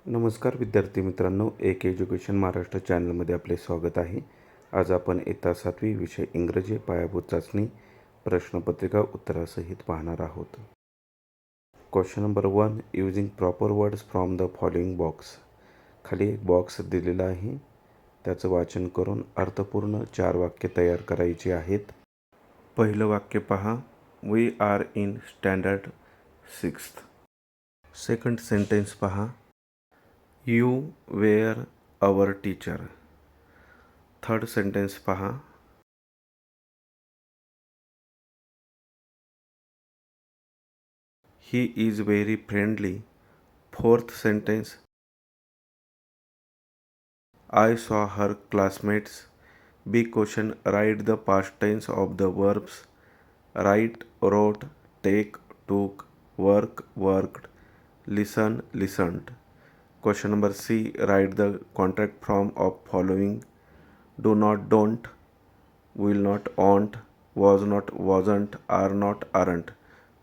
नमस्कार विद्यार्थी मित्रांनो, एक एज्युकेशन महाराष्ट्र चॅनलमध्ये आपले स्वागत आहे. आज आपण इयत्ता 7वी विषय इंग्रजी पायाभूत चाचणी प्रश्नपत्रिका उत्तरासहित पाहणार आहोत. Question number 1, using proper words from the following box. खाली एक बॉक्स दिलेला आहे, त्याचं वाचन करून अर्थपूर्ण 4 वाक्य तयार करायची आहेत. पहिलं वाक्य पहा, we are in standard 6th. Second sentence पहा, You were our teacher. Third sentence पहा, He is very friendly. Fourth sentence, I saw her classmates. B question, write the past tense of the verbs. Write, wrote, take, took, work, worked, listen, listened. Question number C, write the contract form of following: do not, don't, will not, won't, was not, wasn't, are not, aren't.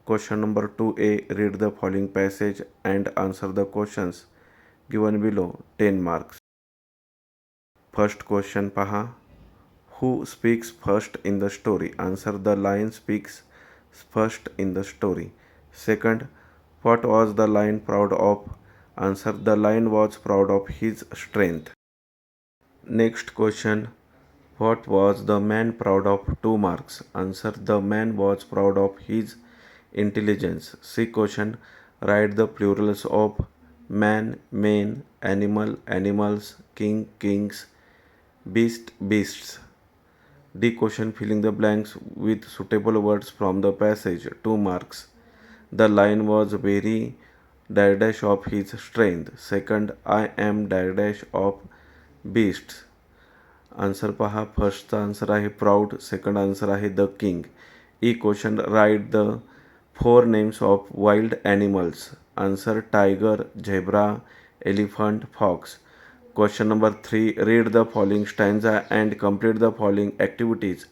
Question number 2A, read the following passage and answer the questions given below. 10 marks. First question paha, who speaks first in the story? Answer, the lion speaks first in the story. Second, what was the lion proud of? Answer, the lion was proud of his strength. Next question, what was the man proud of? 2 marks. Answer, the man was proud of his intelligence. C question, write the plurals of man, men, animal, animals, king, kings, beast, beasts. D question, filling the blanks with suitable words from the passage. 2 marks. The lion was very dash of his strength. Second, I am dash of beasts. Answer पहा, फर्स्टचा answer आहे proud, second answer आहे the king. E question, write the 4 names of wild animals. Answer, tiger, zebra, elephant, fox. Question number 3, read the following stanza and complete the following activities.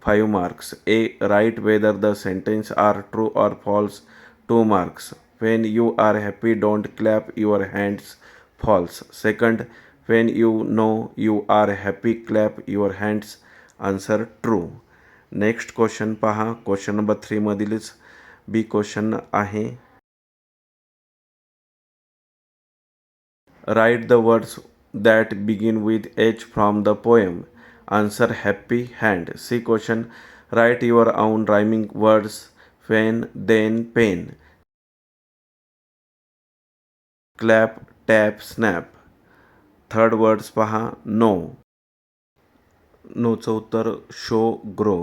5 marks. A, write whether the sentence are true or false. 2 marks. When you are happy, don't clap your hands. False. Second, when you know you are happy, clap your hands. Answer, true. Next question पहा, question number 3 मधीलच बी question आहे, write the words that begin with H from the poem. Answer, happy hand. C question, write your own rhyming words. When, then, pen. Clap, tap, snap. Third words पहा, know. नोचं उत्तर show, grow,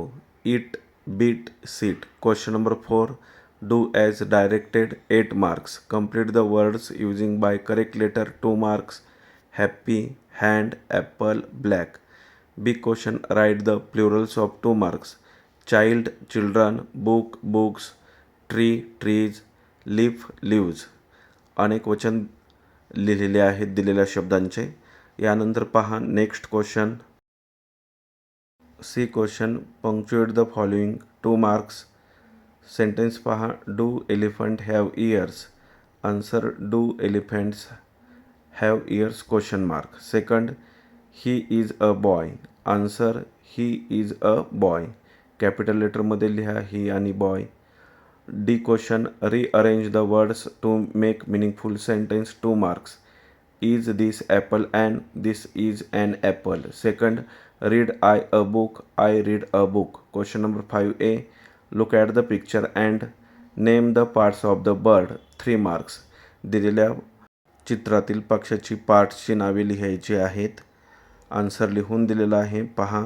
it, beat, seat. Question number 4, do as directed. 8 marks. Complete the words using by correct letter. 2 marks. Happy, hand, apple, black. B question, write the plurals of. 2 marks. Child, children, book, books, tree, trees, leaf, leaves. अनेक वचन लिहिलेले आहेत दिलेल्या शब्दांचे. यानंतर पहा next question. C question, punctuate the following. 2 marks. Sentence पहा, do elephant have ears. Answer, do elephants have ears? Question mark. Second, he is a boy. Answer, he is a boy. Capital लेटरमध्ये लिहा he आणि boy. D question, rearrange the words to make meaningful sentence. 2 marks. Is this apple an? This is an apple. Second, read I a book. I read a book. Question number 5A, look at the picture and name the parts of the bird. 3 marks. दिलेल्या चित्रातील पक्षाची पार्ट्सची नावे लिहायची आहेत. Answer लिहून दिलेला आहे पहा.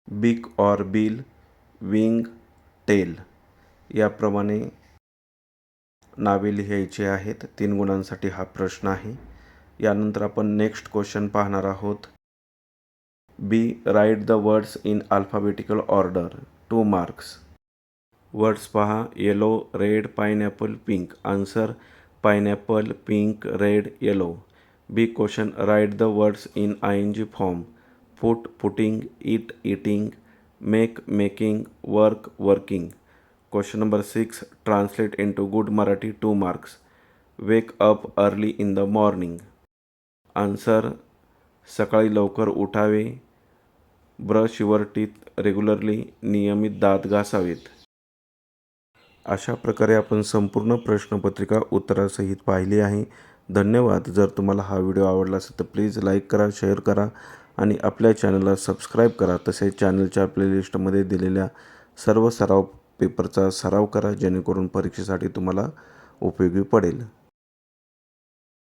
बिक और बिल, विंग, टेल. याप्रमाणे नावे लिहायची आहेत. 3 गुणांसाठी हा प्रश्न आहे. यानंतर आपण नेक्स्ट क्वेश्चन पाहणार आहोत. B, write the words in alphabetical order. 2 marks. Words पहा, yellow, red, pineapple, pink. Answer, pineapple, pink, red, yellow. B question, write the words in ING form. Put, putting, eat, eating, make, making, work, working. Question number 6. Translate into good Marathi 2 marks. Wake up early in the morning. Answer. सकाळी लवकर उठावे. Brush your teeth regularly. नियमित दात घासावेत. अशा प्रकारे आपण संपूर्ण प्रश्नपत्रिका उत्तरासहित पाहिली आहे. धन्यवाद. जर तुम्हाला हा व्हिडिओ आवडला असेल तर प्लीज लाईक करा, शेअर करा आणि आपल्या चॅनलला सबस्क्राईब करा. तसेच चॅनलच्या प्लेलिस्टमध्ये दिलेल्या सर्व सराव पेपरचा सराव करा, जेणेकरून परीक्षेसाठी तुम्हाला उपयोगी पडेल.